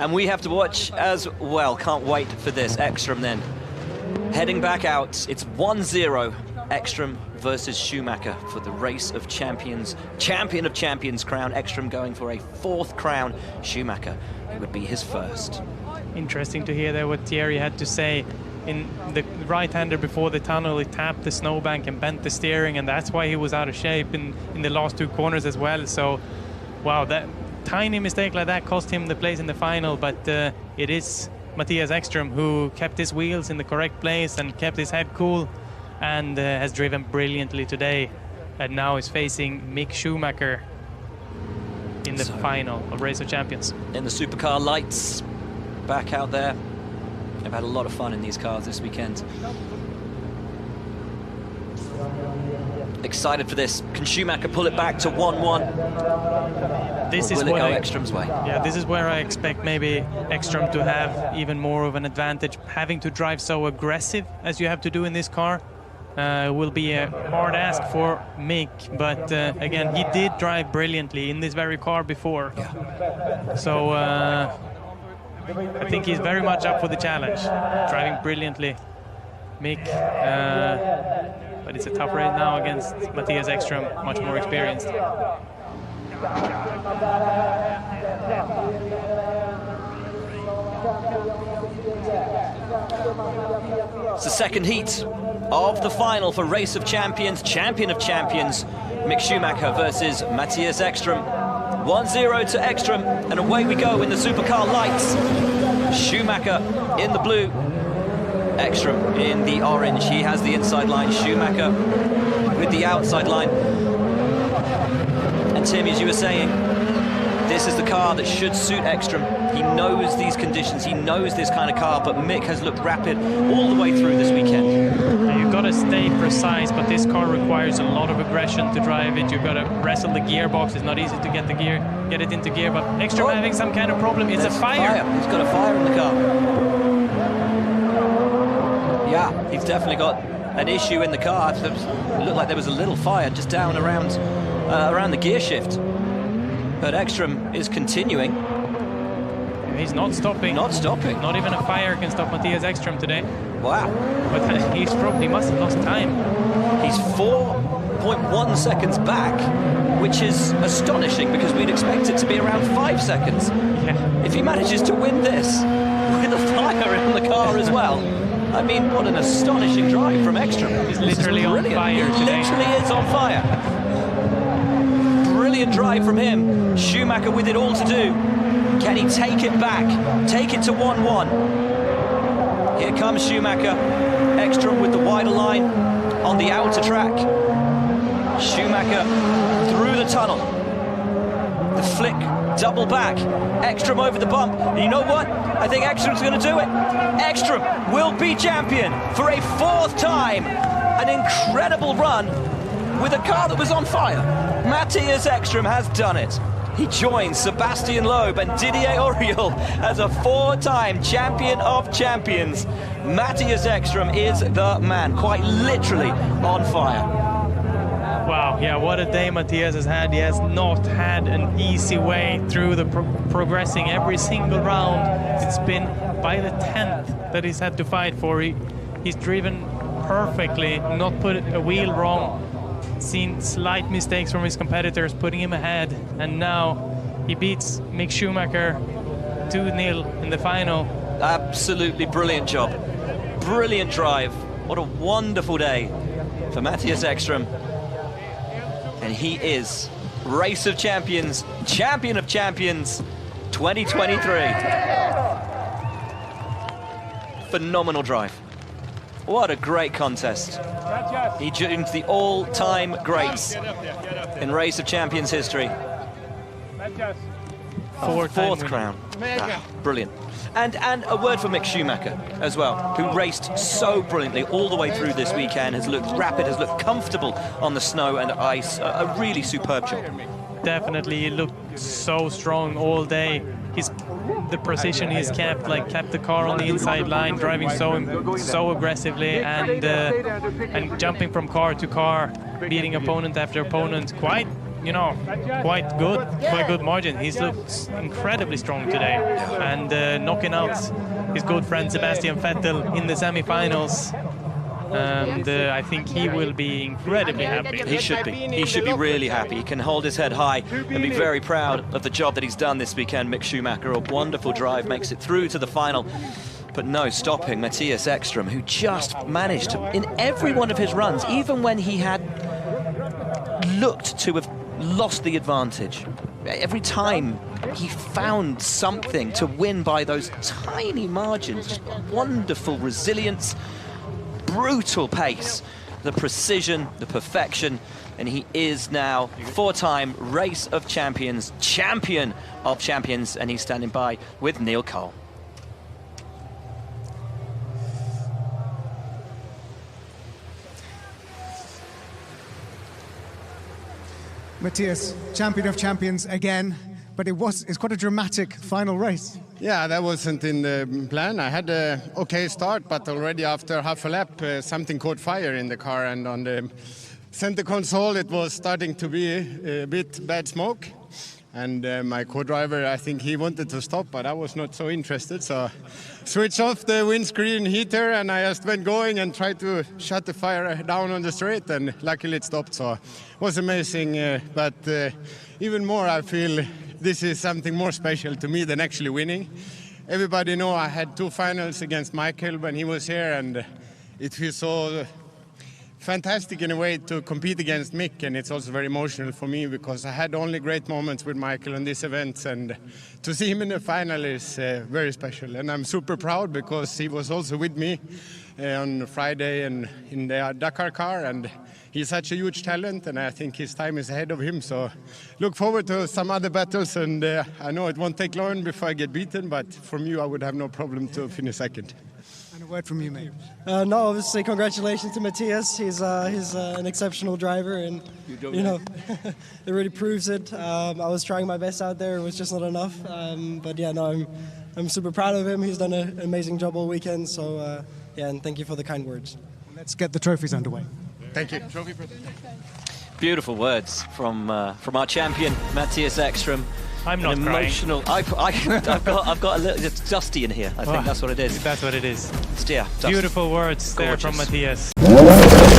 And we have to watch as well. Can't wait for this. Ekstrom then heading back out. It's 1-0. Ekstrom versus Schumacher for the race of champions, champion of champions crown. Ekstrom going for a 4th crown. Schumacher, it would be his 1st. Interesting to hear there what Thierry had to say. In the right-hander before the tunnel, he tapped the snowbank and bent the steering, and that's why he was out of shape in the last 2 corners as well. So, wow, that tiny mistake like that cost him the place in the final, but it is Mattias Ekstrom who kept his wheels in the correct place and kept his head cool and has driven brilliantly today, and now is facing Mick Schumacher in the final of Race of Champions. In the supercar lights, back out there. I've had a lot of fun in these cars this weekend. Excited for this. Can Schumacher pull it back to 1-1? This or is will it what go Ekstrom's way? Yeah, this is where I expect maybe Ekstrom to have even more of an advantage. Having to drive so aggressive as you have to do in this car will be a hard ask for Mick, but again, he did drive brilliantly in this very car before. Yeah. So I think he's very much up for the challenge, driving brilliantly. Mick, but it's a tough race now against Mattias Ekstrom, much more experienced. It's the second heat of the final for Race of Champions, champion of champions, Mick Schumacher versus Mattias Ekstrom. 1-0 to Ekstrom, and away we go in the supercar lights. Schumacher in the blue, Ekstrom in the orange. He has the inside line, Schumacher with the outside line. And Tim, as you were saying, this is the car that should suit Ekstrom. He knows these conditions, he knows this kind of car, but Mick has looked rapid all the way through this weekend. Now you've got to stay precise, but this car requires a lot of aggression to drive it. You've got to wrestle the gearbox. It's not easy to get it into gear, but Ekstrom having some kind of problem. It's a fire. He's got a fire in the car. Yeah, he's definitely got an issue in the car. It looked like there was a little fire just down around the gear shift. But Ekstrom is continuing. He's not stopping. Not stopping. Not even a fire can stop Mattias Ekstrom today. Wow. But he must have lost time. He's 4.1 seconds back, which is astonishing because we'd expect it to be around 5 seconds. Yeah. If he manages to win this with a fire in the car as well, I mean, what an astonishing drive from Ekstrom. He's literally on fire today. He literally is on fire. Brilliant drive from him. Schumacher with it all to do. Can he take it back? Take it to 1-1. Here comes Schumacher. Ekstrom with the wider line on the outer track. Schumacher through the tunnel. The flick, double back. Ekstrom over the bump. And you know what? I think Ekstrom's going to do it. Ekstrom will be champion for a 4th time. An incredible run with a car that was on fire. Mattias Ekstrom has done it. He joins Sebastian Loeb and Didier Auriol as a 4-time champion of champions. Mattias Ekstrom is the man, quite literally on fire. Wow, yeah, what a day Mattias has had. He has not had an easy way through the progressing every single round. It's been by the 10th that he's had to fight for. He's driven perfectly, not put a wheel wrong. Seen slight mistakes from his competitors putting him ahead, and now he beats Mick Schumacher 2-0 in the final. Absolutely brilliant job. Brilliant drive. What a wonderful day for Mattias Ekstrom. And he is Race of Champions, champion of champions 2023. Phenomenal drive. What a great contest. He joins the all-time greats in Race of Champions history. Fourth crown. Brilliant. And a word for Mick Schumacher as well, who raced so brilliantly all the way through this weekend, has looked rapid, has looked comfortable on the snow and ice. A really superb job. Definitely, he looked so strong all day. The precision he's kept the car on the inside line, driving so aggressively and jumping from car to car, beating opponent after opponent. Quite you know, quite good margin. He's looked incredibly strong today, and knocking out his good friend Sebastian Vettel in the semi-finals. And I think he will be incredibly happy. He should be. He should be really happy. He can hold his head high and be very proud of the job that he's done this weekend. Mick Schumacher, a wonderful drive, makes it through to the final. But no stopping Mattias Ekstrom, who just managed to, in every one of his runs, even when he had looked to have lost the advantage, every time he found something to win by those tiny margins. Just wonderful resilience, brutal pace, the precision, the perfection, and he is now four-time Race of Champions, champion of champions, and he's standing by with Neil Cole. Mattias, champion of champions again, but it's quite a dramatic final race. Yeah, that wasn't in the plan. I had an okay start, but already after half a lap, something caught fire in the car, and on the center console it was starting to be a bit bad smoke. And my co-driver, I think he wanted to stop, but I was not so interested, so switched off the windscreen heater and I just went going and tried to shut the fire down on the straight, and luckily it stopped, so it was amazing. But even more, I feel this is something more special to me than actually winning. Everybody know I had two finals against Michael when he was here, and it feels so fantastic in a way to compete against Mick, and it's also very emotional for me because I had only great moments with Michael on these events, and to see him in the final is very special. And I'm super proud because he was also with me on Friday and in the Dakar car, and he's such a huge talent, and I think his time is ahead of him. So look forward to some other battles, and I know it won't take long before I get beaten, but from you I would have no problem to finish second. And a word from you, mate. No, obviously, congratulations to Mattias. He's an exceptional driver, and you know, it really proves it. I was trying my best out there; it was just not enough. But yeah, no, I'm super proud of him. He's done an amazing job all weekend. So yeah, and thank you for the kind words. Let's get the trophies underway. Thank you. Beautiful words from our champion, Mattias Ekstrom. I'm not emotional. I've got a little. It's dusty in here. I think that's what it is. That's what it is. Yeah, Beautiful words there from Gorgeous. Mattias.